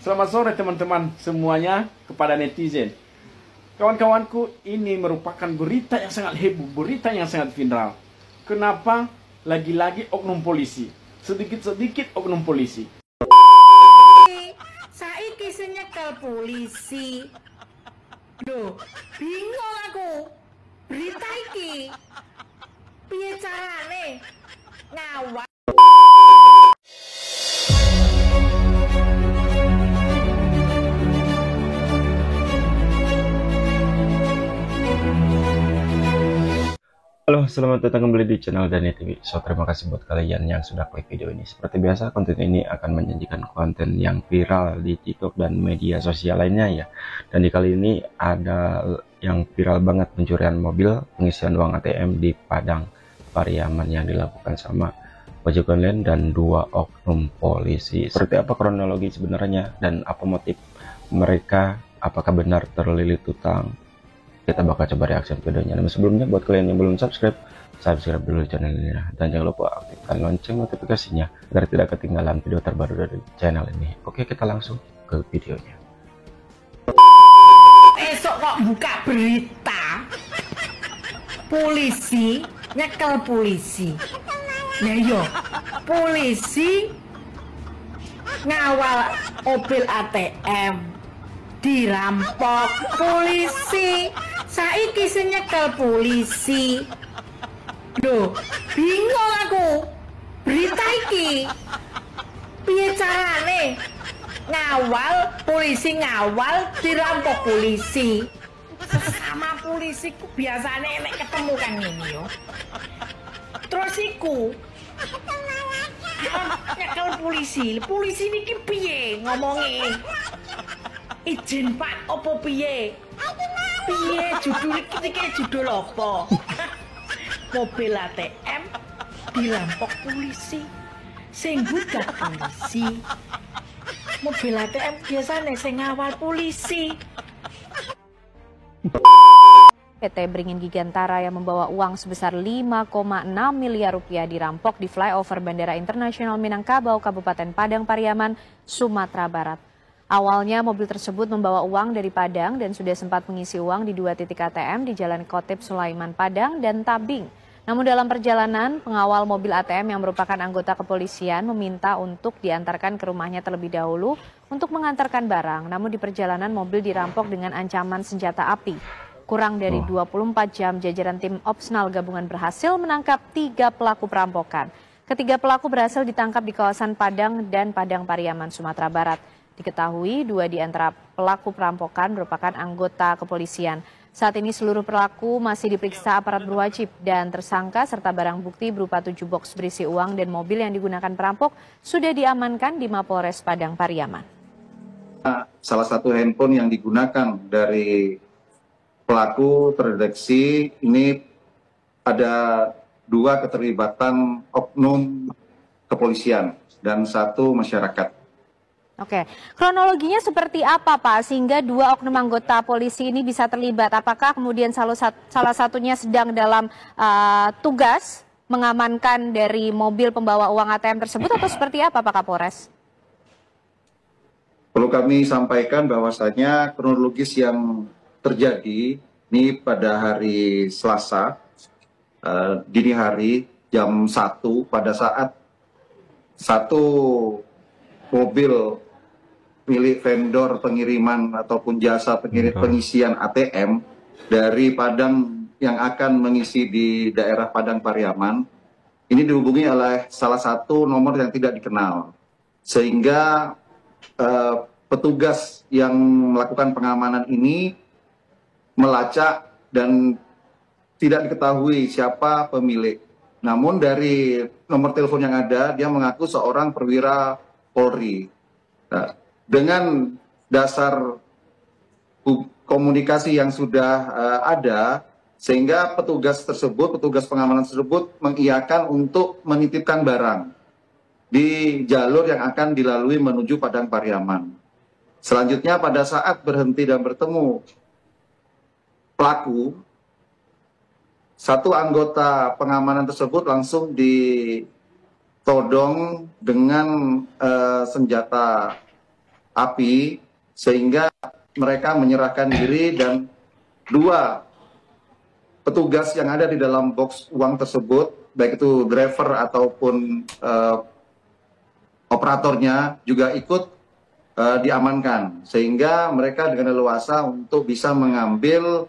Selamat sore teman-teman semuanya, kepada netizen. Kawan-kawanku, ini merupakan berita yang sangat heboh, berita yang sangat viral. Kenapa? Lagi-lagi oknum polisi. Sedikit-sedikit oknum polisi. Saiki sing nyekel polisi. Loh, bingung aku. Berita iki piye carane ngawal? Halo, selamat datang kembali di channel Dani TV. Terima kasih buat kalian yang sudah klik video ini. Seperti biasa, konten ini akan menyajikan konten yang viral di TikTok dan media sosial lainnya ya. Dan di kali ini ada yang viral banget, pencurian mobil pengisian uang ATM di Padang Pariaman yang dilakukan sama ojek online dan 2 oknum polisi. Seperti apa kronologi sebenarnya dan apa motif mereka? Apakah benar terlilit utang? Kita bakal coba reaction videonya. Namun sebelumnya, buat kalian yang belum subscribe dulu channel ini dan jangan lupa aktifkan lonceng notifikasinya agar tidak ketinggalan video terbaru dari channel ini. Oke, kita langsung ke videonya. Esok kok buka berita polisi nyekel polisi. Nah yo, polisi ngawal mobil ATM dirampok polisi. Saiki sing nyekel polisi. Loh, bingung aku. Berita iki piye carane ngawal polisi, ngawal dirampok polisi. Sesama polisi ku biasane nek ketemu kan ngene yo. Terus iku nyekel polisi. Polisi niki piye ngomongi? Izin Pak opo piye? Piye judul iki judul apa? Mobil ATM dirampok polisi. Sing budak polisi. Mobil ATM biasanya sing ngawal polisi. PT Beringin Gigantara yang membawa uang sebesar 5,6 miliar rupiah dirampok di flyover Bandara Internasional Minangkabau, Kabupaten Padang Pariaman, Sumatera Barat. Awalnya mobil tersebut membawa uang dari Padang dan sudah sempat mengisi uang di 2 titik ATM di Jalan Kotip Sulaiman Padang dan Tabing. Namun dalam perjalanan, pengawal mobil ATM yang merupakan anggota kepolisian meminta untuk diantarkan ke rumahnya terlebih dahulu untuk mengantarkan barang. Namun di perjalanan mobil dirampok dengan ancaman senjata api. Kurang dari 24 jam jajaran tim Opsnal gabungan berhasil menangkap 3 pelaku perampokan. Ketiga pelaku berhasil ditangkap di kawasan Padang dan Padang Pariaman, Sumatera Barat. Diketahui 2 di antara pelaku perampokan merupakan anggota kepolisian. Saat ini seluruh pelaku masih diperiksa aparat berwajib dan tersangka serta barang bukti berupa 7 box berisi uang dan mobil yang digunakan perampok sudah diamankan di Mapolres Padang Pariaman. Salah satu handphone yang digunakan dari pelaku terdeteksi ini ada 2 keterlibatan oknum kepolisian dan 1 masyarakat. Oke, kronologinya seperti apa Pak sehingga 2 oknum anggota polisi ini bisa terlibat? Apakah kemudian salah satunya sedang dalam tugas mengamankan dari mobil pembawa uang ATM tersebut atau seperti apa Pak Kapolres? Perlu kami sampaikan bahwasanya kronologis yang terjadi ini pada hari Selasa dini hari jam 1 pada saat 1 mobil milik vendor pengiriman ataupun jasa pengisian ATM dari Padang yang akan mengisi di daerah Padang Pariaman ini dihubungi oleh salah satu nomor yang tidak dikenal, sehingga petugas yang melakukan pengamanan ini melacak dan tidak diketahui siapa pemilik. Namun dari nomor telepon yang ada, dia mengaku seorang perwira Polri. Nah, dengan dasar komunikasi yang sudah ada, sehingga petugas pengamanan tersebut mengiyakan untuk menitipkan barang di jalur yang akan dilalui menuju Padang Pariaman. Selanjutnya pada saat berhenti dan bertemu pelaku, 1 anggota pengamanan tersebut langsung ditodong dengan senjata api sehingga mereka menyerahkan diri dan 2 petugas yang ada di dalam box uang tersebut, baik itu driver ataupun operatornya juga ikut diamankan, sehingga mereka dengan leluasa untuk bisa mengambil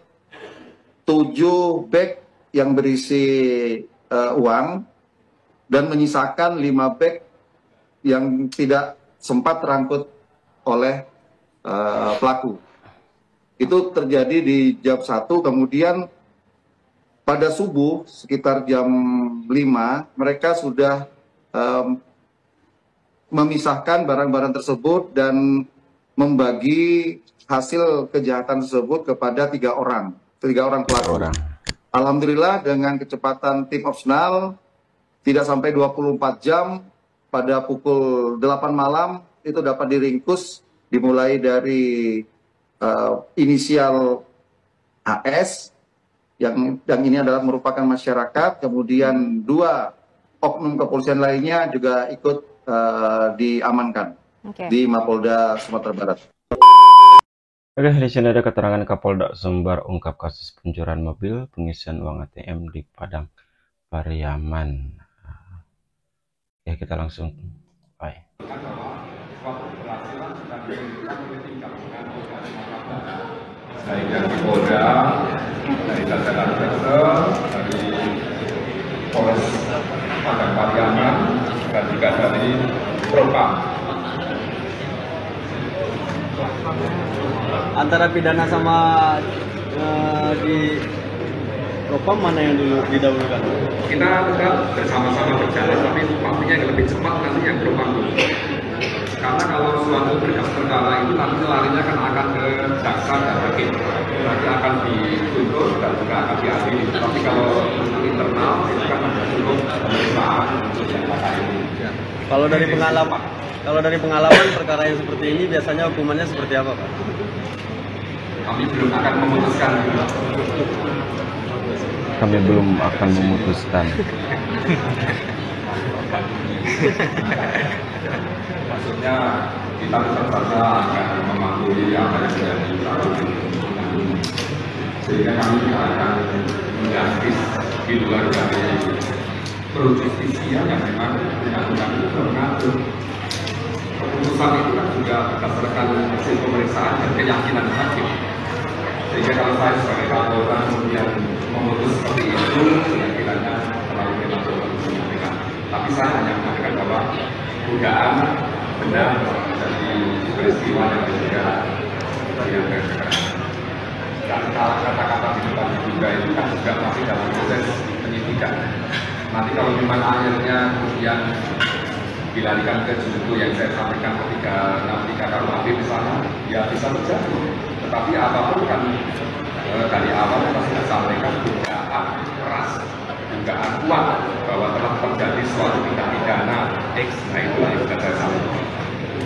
7 bag yang berisi uang dan menyisakan 5 bag yang tidak sempat terangkut oleh pelaku. Itu terjadi di jam 1, kemudian pada subuh sekitar jam 5 mereka sudah memisahkan barang-barang tersebut dan membagi hasil kejahatan tersebut kepada 3 orang pelaku. Alhamdulillah dengan kecepatan tim opsional tidak sampai 24 jam, pada pukul 8 malam itu dapat diringkus, dimulai dari inisial AS yang ini adalah merupakan masyarakat, kemudian 2 oknum kepolisian lainnya juga ikut diamankan di Mapolda Sumatera Barat. Oke, di sini ada keterangan Kapolda Sumbar ungkap kasus pencurian mobil pengisian uang ATM di Padang Pariaman. Ya, kita langsung play. Baik dari Polda, dari jajaran dari Polres Padang Pariaman, dan juga dari Propam. Antara pidana sama di Propam mana yang dulu didahulukan? Kita tetap bersama-sama berjalan, tapi pastinya yang lebih cepat nanti yang Propam dulu. Karena kalau suatu berkas perkara itu nanti larinya kan akan ke jaksa dan hakim, nanti akan dituntut dan juga akan diadili. Tapi kalau untuk internal itu kan ada cukup pemeriksaan untuk perkara ini. Ya. Kalau dari pengalaman perkara yang seperti ini biasanya hukumannya seperti apa, Pak? Kami belum akan memutuskan. Kami belum akan memutuskan. Maksudnya kita tetap saja akan mematuhi apa yang sudah dilakukan, sehingga kami tidak akan mengganti di luar dari pro justisia yang memang undang-undang itu mengatur. Keputusan itu kan juga berdasarkan hasil pemeriksaan dan keyakinan hakim. Sehingga kalau saya sebagai Kapolda kemudian memutus seperti itu, kiranya terlalu prematur untuk menyampaikan. Tapi saya hanya mengatakan bahwa dugaan benar dari peristiwa yang juga dianggarkan. Dan kata-kata di depan juga itu kan juga masih dalam proses penyidikan. Nanti kalau memang akhirnya kemudian dilarikan ke junto yang saya sampaikan ketika KUHP misalnya, ya bisa terjadi. Tetapi apapun kan dari awal kita sudah sampaikan dugaan keras, dugaan kuat bahwa telah terjadi suatu tindak pidana X. Nah itu yang sudah saya sampaikan.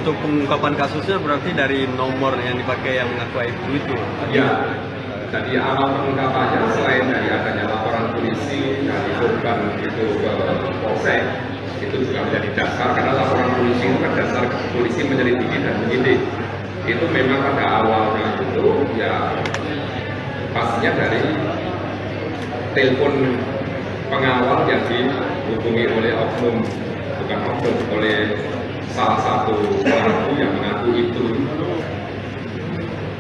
Untuk pengungkapan kasusnya berarti dari nomor yang dipakai yang mengaku itu? Ya, jadi awal pengungkapannya selain dari adanya laporan polisi dari korban itu ke Polsek, itu juga menjadi dasar karena laporan polisi itu kan dasar polisi menyelidiki dan menyidik. Itu memang pada awalnya itu ya pastinya dari telepon pengawal yang dihubungi oleh oknum, bukan oknum, oleh salah satu pelaku yang mengaku itu.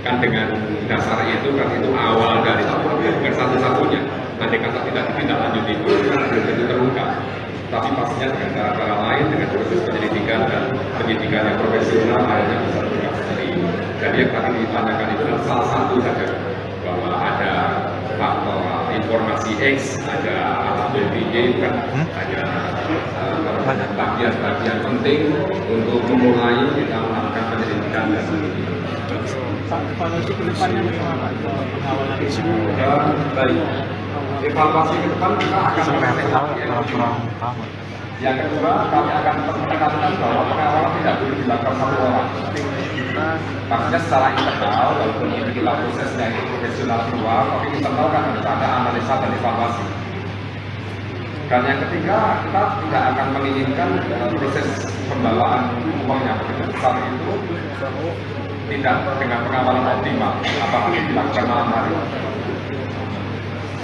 Kan dengan dasar itu kan itu awal dari bukan satu-satunya. Andai kata tidak ditindaklanjuti itu kan belum tentu terungkap. Tapi pastinya dengan cara-cara lain, dengan proses penyelidikan dan penyidikan yang profesional akhirnya bisa terungkap seperti ini. Jadi yang tadi ditanyakan itu adalah salah satu saja, bahwa ada faktor informasi X, ada alat bukti Y, kan ada bagian-bagian penting untuk memulai kita melakukan penyelidikan dan penyidikan. Evaluasi ke depannya bagaimana? Pengawalan Baik. Evaluasi ke depan kita akan yang kedua, kami akan menekankan bahwa pengawalan tidak boleh dilakukan satu orang. Maksudnya secara internal, walaupun ini kita prosesnya itu profesional keluar, tapi internal kan harus ada analisa dan evaluasi. Dan yang ketiga, kita tidak akan menginginkan proses pembawaan uangnya begitu besar itu tidak dengan pengawalan optimal, apalagi dilakukan malam hari.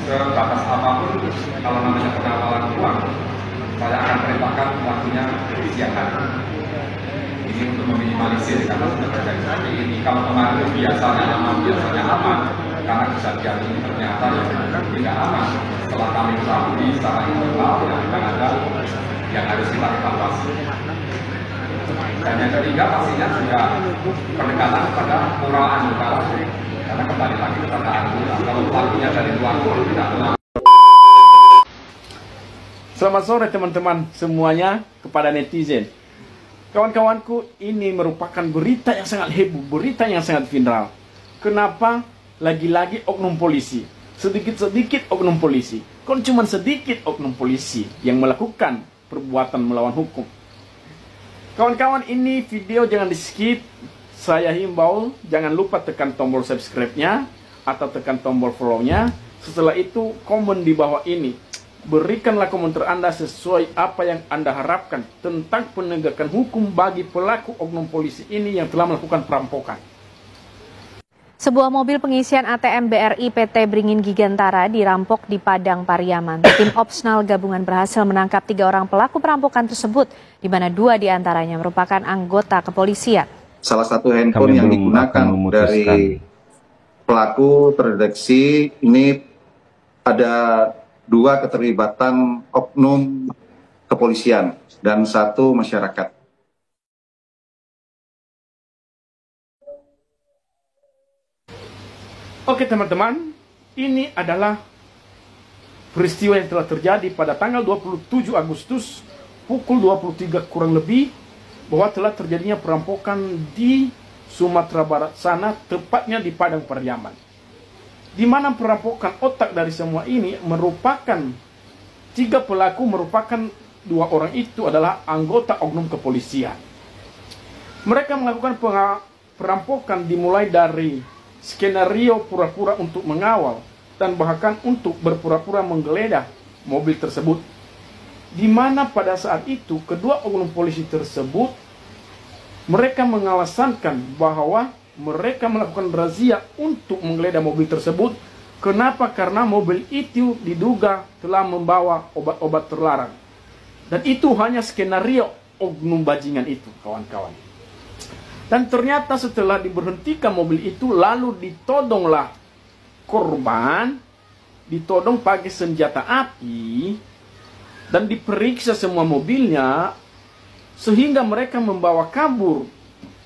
Sebatas apapun, kalau namanya pengawalan uang, saya akan perintahkan waktunya di siang hari. Ini untuk meminimalisir karena sudah terjadi seperti ini. Kalau kemarin biasanya aman, karena kejadian ini ternyata tidak aman. Setelah kami ketahui secara internal yang akan ada yang harus kita evaluasi. Dan yang ketiga pastinya juga pendekatan kepada moral anggota, karena kembali lagi kepada anggota. Kalau pelakunya dari luar tidak benar. Selamat sore teman-teman semuanya, kepada netizen. Kawan-kawanku, ini merupakan berita yang sangat heboh, berita yang sangat viral. Kenapa? Lagi-lagi oknum polisi. Sedikit-sedikit oknum polisi. Kon cuma sedikit oknum polisi yang melakukan perbuatan melawan hukum. Kawan-kawan, ini video jangan di skip. Saya himbau, jangan lupa tekan tombol subscribe-nya atau tekan tombol follow-nya. Setelah itu, komen di bawah ini. Berikanlah komentar Anda sesuai apa yang Anda harapkan tentang penegakan hukum bagi pelaku oknum polisi ini yang telah melakukan perampokan. Sebuah mobil pengisian ATM BRI PT Beringin Gigantara dirampok di Padang Pariaman. Tim Opsnal gabungan berhasil menangkap 3 orang pelaku perampokan tersebut, di mana 2 diantaranya merupakan anggota kepolisian. Salah satu handphone yang digunakan dari pelaku terdeteksi ini ada 2 keterlibatan oknum kepolisian dan 1 masyarakat. Oke teman-teman, ini adalah peristiwa yang telah terjadi pada tanggal 27 Agustus pukul 23 kurang lebih, bahwa telah terjadinya perampokan di Sumatera Barat sana, tepatnya di Padang Pariaman. Di mana perampokan otak dari semua ini merupakan 3 pelaku, merupakan 2 orang itu adalah anggota oknum kepolisian. Mereka melakukan perampokan dimulai dari skenario pura-pura untuk mengawal dan bahkan untuk berpura-pura menggeledah mobil tersebut, di mana pada saat itu kedua oknum polisi tersebut mereka mengalasankan bahwa mereka melakukan razia untuk menggeledah mobil tersebut. Kenapa? Karena mobil itu diduga telah membawa obat-obat terlarang, dan itu hanya skenario oknum bajingan itu, kawan-kawan. Dan ternyata setelah diberhentikan mobil itu, lalu ditodonglah korban, ditodong pakai senjata api, dan diperiksa semua mobilnya, sehingga mereka membawa kabur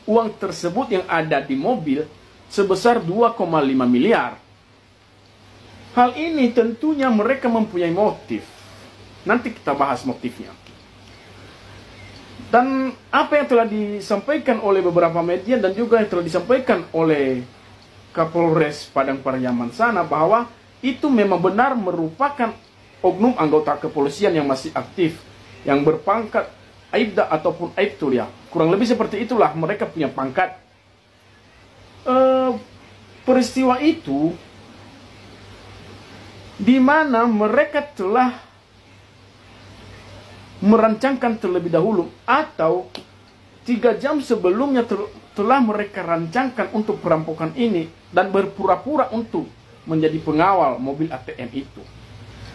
uang tersebut yang ada di mobil sebesar 2,5 miliar. Hal ini tentunya mereka mempunyai motif. Nanti kita bahas motifnya. Dan apa yang telah disampaikan oleh beberapa media dan juga yang telah disampaikan oleh Kapolres Padang Pariaman sana, bahwa itu memang benar merupakan oknum anggota kepolisian yang masih aktif, yang berpangkat Aibda ataupun Aibtulia. Kurang lebih seperti itulah mereka punya pangkat. Peristiwa itu di mana mereka telah merancangkan terlebih dahulu, atau 3 jam sebelumnya telah mereka rancangkan untuk perampokan ini dan berpura-pura untuk menjadi pengawal mobil ATM itu.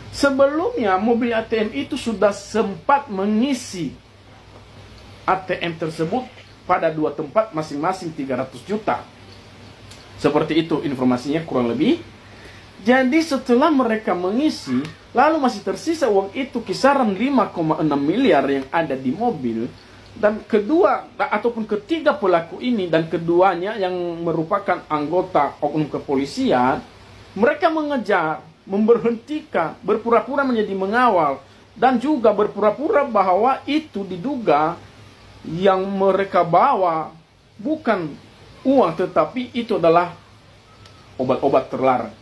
Sebelumnya mobil ATM itu sudah sempat mengisi ATM tersebut pada 2 tempat masing-masing 300 juta. Seperti itu informasinya kurang lebih. Jadi setelah mereka mengisi, lalu masih tersisa uang itu kisaran 5,6 miliar yang ada di mobil. Dan ketiga pelaku ini, dan keduanya yang merupakan anggota oknum kepolisian, mereka mengejar, memberhentikan, berpura-pura menjadi mengawal, dan juga berpura-pura bahwa itu diduga yang mereka bawa bukan uang, tetapi itu adalah obat-obat terlarang.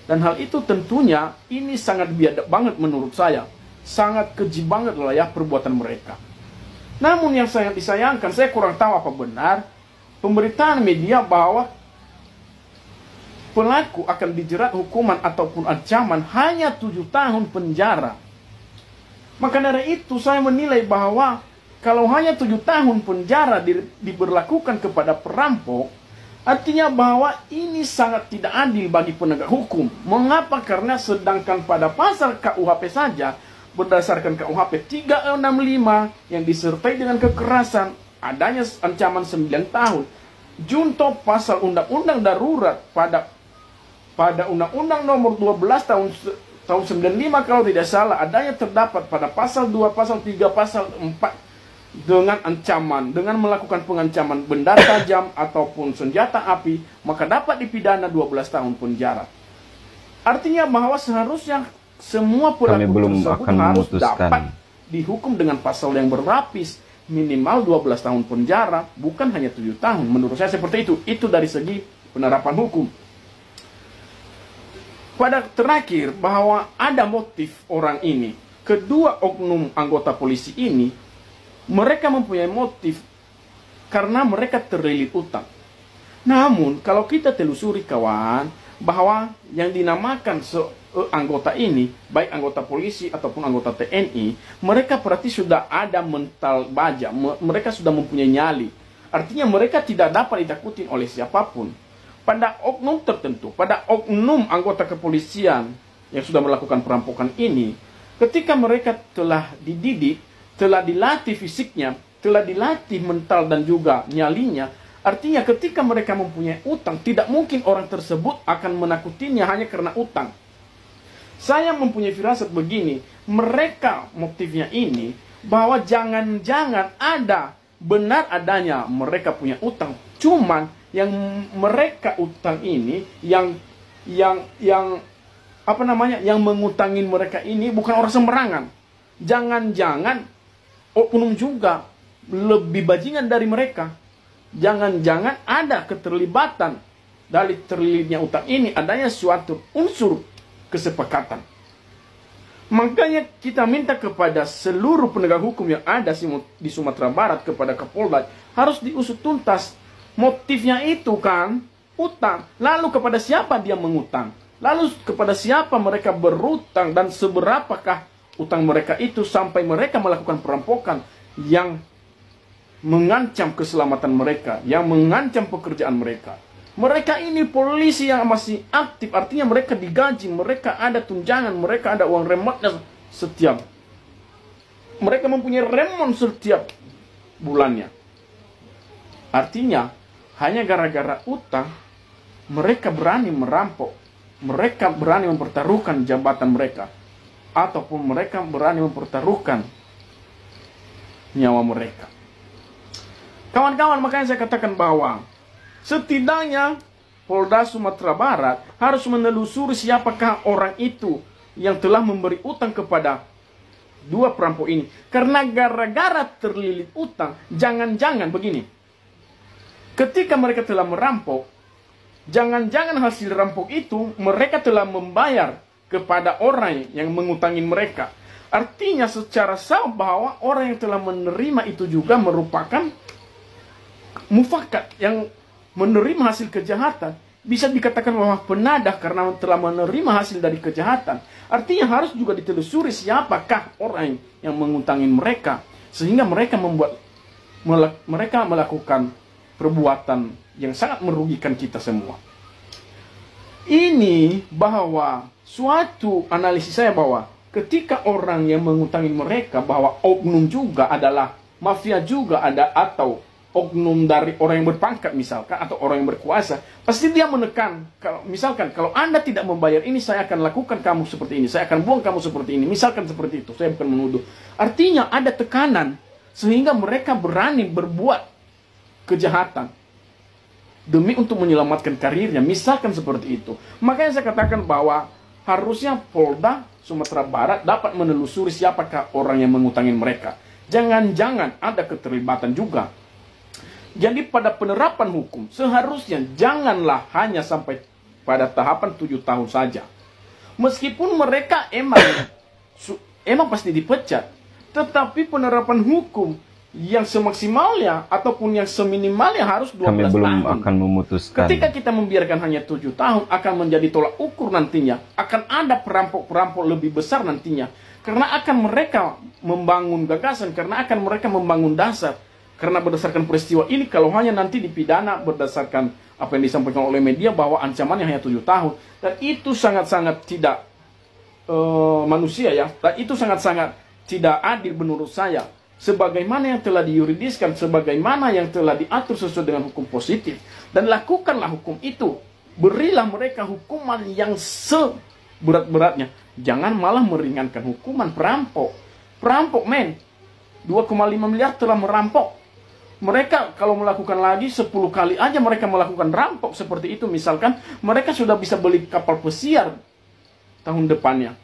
Dan hal itu tentunya ini sangat biadab banget menurut saya. Sangat keji banget lah ya perbuatan mereka. Namun yang sangat disayangkan, saya kurang tahu apa benar pemberitaan media bahwa pelaku akan dijerat hukuman ataupun ancaman hanya 7 tahun penjara. Maka dari itu saya menilai bahwa Kalau hanya 7 tahun penjara diberlakukan kepada perampok, artinya bahwa ini sangat tidak adil bagi penegak hukum. Mengapa? Karena sedangkan pada pasal KUHP saja, berdasarkan KUHP 365 yang disertai dengan kekerasan, adanya ancaman 9 tahun. Junto pasal undang-undang darurat pada undang-undang nomor 12 tahun 95 kalau tidak salah, adanya terdapat pada pasal 2, pasal 3, pasal 4 dengan ancaman, dengan melakukan pengancaman benda tajam ataupun senjata api, maka dapat dipidana 12 tahun penjara. Artinya bahwa seharusnya semua pelaku tersebut harus dapat dihukum dengan pasal yang berlapis, minimal 12 tahun penjara, bukan hanya 7 tahun. Menurut saya seperti itu. Itu dari segi penerapan hukum. Pada terakhir, bahwa ada motif orang ini. Kedua oknum anggota polisi ini, mereka mempunyai motif karena mereka terlilit utang. Namun, kalau kita telusuri kawan, bahwa yang dinamakan anggota ini, baik anggota polisi ataupun anggota TNI, mereka berarti sudah ada mental baja, mereka sudah mempunyai nyali. Artinya mereka tidak dapat ditakuti oleh siapapun. Pada oknum tertentu, pada oknum anggota kepolisian yang sudah melakukan perampokan ini, ketika mereka telah dididik, telah dilatih fisiknya, telah dilatih mental dan juga nyalinya, artinya ketika mereka mempunyai utang, tidak mungkin orang tersebut akan menakutinya hanya karena utang. Saya mempunyai firasat begini, mereka motifnya ini, bahwa jangan-jangan ada, benar adanya mereka punya utang, cuman yang mereka utang ini, yang mengutangin mereka ini bukan orang sembarangan. Jangan-jangan oknum juga lebih bajingan dari mereka. Jangan-jangan ada keterlibatan dari terlilitnya utang ini, adanya suatu unsur kesepakatan. Makanya kita minta kepada seluruh penegak hukum yang ada di Sumatera Barat, kepada Kapolda, harus diusut tuntas. Motifnya itu kan utang. Lalu kepada siapa dia mengutang? Lalu kepada siapa mereka berutang, dan seberapakah utang mereka itu sampai mereka melakukan perampokan yang mengancam keselamatan mereka, yang mengancam pekerjaan mereka. Mereka ini polisi yang masih aktif, artinya mereka digaji, mereka ada tunjangan, mereka ada uang remote setiap. Mereka mempunyai remon setiap bulannya. Artinya hanya gara-gara utang mereka berani merampok, mereka berani mempertaruhkan jabatan mereka, ataupun mereka berani mempertaruhkan nyawa mereka. Kawan-kawan, makanya saya katakan bahwa setidaknya Polda Sumatera Barat harus menelusuri siapakah orang itu yang telah memberi utang kepada dua perampok ini. Karena gara-gara terlilit utang, jangan-jangan begini, ketika mereka telah merampok, jangan-jangan hasil rampok itu mereka telah membayar kepada orang yang mengutangin mereka. Artinya secara sah bahwa orang yang telah menerima itu juga merupakan mufakat, yang menerima hasil kejahatan. Bisa dikatakan bahwa penadah karena telah menerima hasil dari kejahatan. Artinya harus juga ditelusuri siapakah orang yang mengutangin mereka, sehingga mereka melakukan perbuatan yang sangat merugikan kita semua. Ini bahwa suatu analisis saya bahwa ketika orang yang mengutangin mereka, bahwa oknum juga adalah mafia juga ada, atau oknum dari orang yang berpangkat misalkan, atau orang yang berkuasa, pasti dia menekan. Misalkan kalau Anda tidak membayar ini, saya akan lakukan kamu seperti ini, saya akan buang kamu seperti ini, misalkan seperti itu. Saya bukan menuduh. Artinya ada tekanan sehingga mereka berani berbuat kejahatan demi untuk menyelamatkan karirnya, misalkan seperti itu. Makanya saya katakan bahwa harusnya Polda Sumatera Barat dapat menelusuri siapakah orang yang mengutangin mereka. Jangan-jangan ada keterlibatan juga. Jadi pada penerapan hukum seharusnya janganlah hanya sampai pada tahapan 7 tahun saja. Meskipun mereka emang pasti dipecat, tetapi penerapan hukum yang semaksimalnya ataupun yang seminimalnya harus 12 tahun. Kami belum akan memutuskan. Ketika kita membiarkan hanya 7 tahun, akan menjadi tolak ukur nantinya. Akan ada perampok-perampok lebih besar nantinya. Karena akan mereka membangun gagasan, karena akan mereka membangun dasar. Karena berdasarkan peristiwa ini, kalau hanya nanti dipidana berdasarkan apa yang disampaikan oleh media bahwa ancamannya hanya 7 tahun. Dan itu sangat-sangat tidak manusia ya. Dan itu sangat-sangat tidak adil menurut saya. Sebagaimana yang telah diyuridiskan, sebagaimana yang telah diatur sesuai dengan hukum positif. Dan lakukanlah hukum itu. Berilah mereka hukuman yang seberat-beratnya. Jangan malah meringankan hukuman perampok. Perampok, men. 2,5 miliar telah merampok. Mereka kalau melakukan lagi 10 kali aja mereka melakukan rampok seperti itu. Misalkan mereka sudah bisa beli kapal pesiar tahun depannya.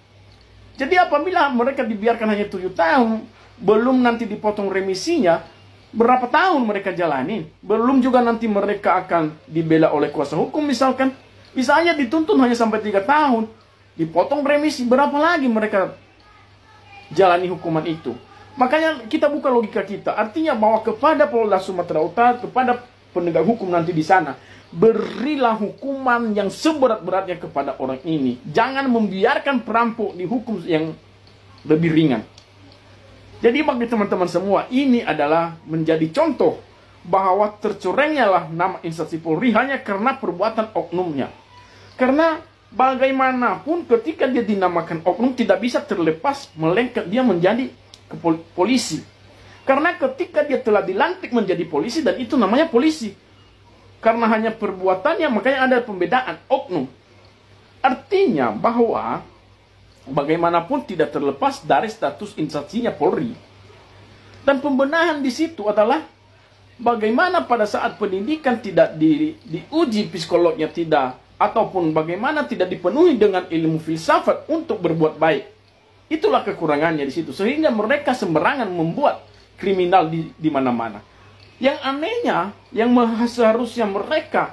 Jadi apabila mereka dibiarkan hanya 7 tahun, belum nanti dipotong remisinya, berapa tahun mereka jalani? Belum juga nanti mereka akan dibela oleh kuasa hukum misalkan. Bisa aja dituntun hanya sampai 3 tahun. Dipotong remisi, berapa lagi mereka jalani hukuman itu? Makanya kita buka logika kita. Artinya bahwa kepada Polda Sumatera Utara, kepada penegak hukum nanti di sana, berilah hukuman yang seberat-beratnya kepada orang ini. Jangan membiarkan perampok dihukum yang lebih ringan. Jadi bagi teman-teman semua, ini adalah menjadi contoh bahwa tercorengnya lah nama instansi Polri hanya karena perbuatan oknumnya. Karena bagaimanapun ketika dia dinamakan oknum tidak bisa terlepas melengket dia menjadi polisi. Karena ketika dia telah dilantik menjadi polisi dan itu namanya polisi. Karena hanya perbuatannya makanya ada pembedaan oknum. Artinya bahwa bagaimanapun tidak terlepas dari status instansinya Polri. Dan pembenahan di situ adalah bagaimana pada saat pendidikan tidak diuji psikolognya tidak, ataupun bagaimana tidak dipenuhi dengan ilmu filsafat untuk berbuat baik. Itulah kekurangannya di situ. Sehingga mereka sembarangan membuat kriminal di mana-mana. Yang anehnya, yang seharusnya mereka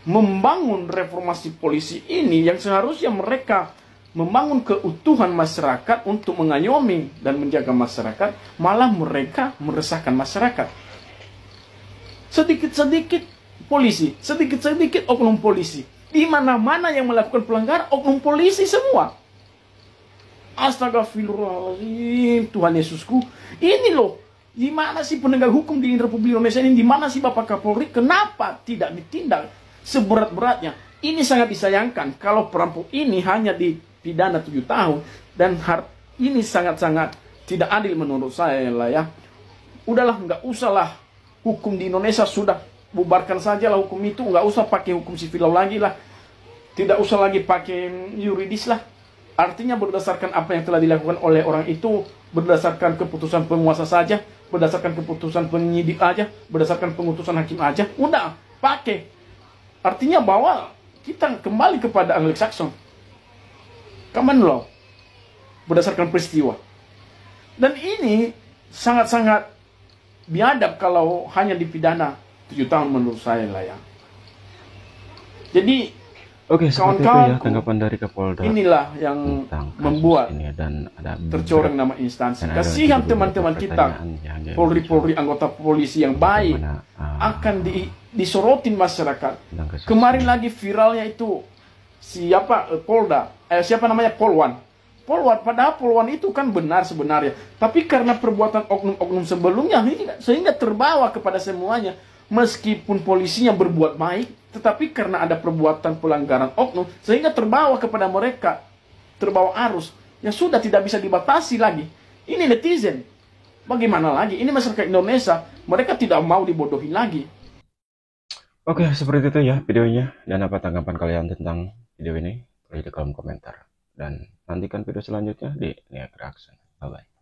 membangun reformasi polisi ini, yang seharusnya mereka membangun keutuhan masyarakat untuk mengayomi dan menjaga masyarakat, malah mereka meresahkan masyarakat. Sedikit-sedikit polisi, sedikit-sedikit oknum polisi. Di mana-mana yang melakukan pelanggaran, oknum polisi semua. Astagfirullahaladzim, Tuhan Yesusku. Ini loh, di mana sih penegak hukum di Republik Indonesia ini? Di mana sih Bapak Kapolri? Kenapa tidak ditindak seberat-beratnya? Ini sangat disayangkan kalau perampok ini hanya dipidana 7 tahun. Dan ini sangat-sangat tidak adil menurut saya lah ya. Udahlah, nggak usahlah hukum di Indonesia sudah bubarkan saja lah hukum itu, nggak usah pakai hukum sivil lagi lah, tidak usah lagi pakai yuridis lah. Artinya berdasarkan apa yang telah dilakukan oleh orang itu, berdasarkan keputusan penguasa saja, berdasarkan keputusan penyidik aja, berdasarkan pengutusan hakim aja, udah pakai. Artinya bahwa kita kembali kepada Anglo-Saxon, common law, berdasarkan peristiwa. Dan ini sangat-sangat biadab kalau hanya dipidana 7 tahun menurut saya lah ya. Jadi oke, seperti itu ya tanggapan dari Kapolda. Inilah yang membuat ini dan ada tercoreng nama instansi. Kasihan teman-teman kita, Polri-Polri, anggota polisi yang baik, akan disorotin masyarakat. Kemarin lagi viralnya itu siapa Polda, siapa namanya Polwan. Padahal Polwan itu kan benar sebenarnya. Tapi karena perbuatan oknum-oknum sebelumnya, sehingga terbawa kepada semuanya. Meskipun polisinya berbuat baik, tetapi karena ada perbuatan pelanggaran oknum, sehingga terbawa kepada mereka, terbawa arus, yang sudah tidak bisa dibatasi lagi. Ini netizen. Bagaimana lagi? Ini masyarakat Indonesia, mereka tidak mau dibodohi lagi. Oke, seperti itu ya videonya. Dan apa tanggapan kalian tentang video ini? Tulis di kolom komentar. Dan nantikan video selanjutnya di Niak Reaction. Bye-bye.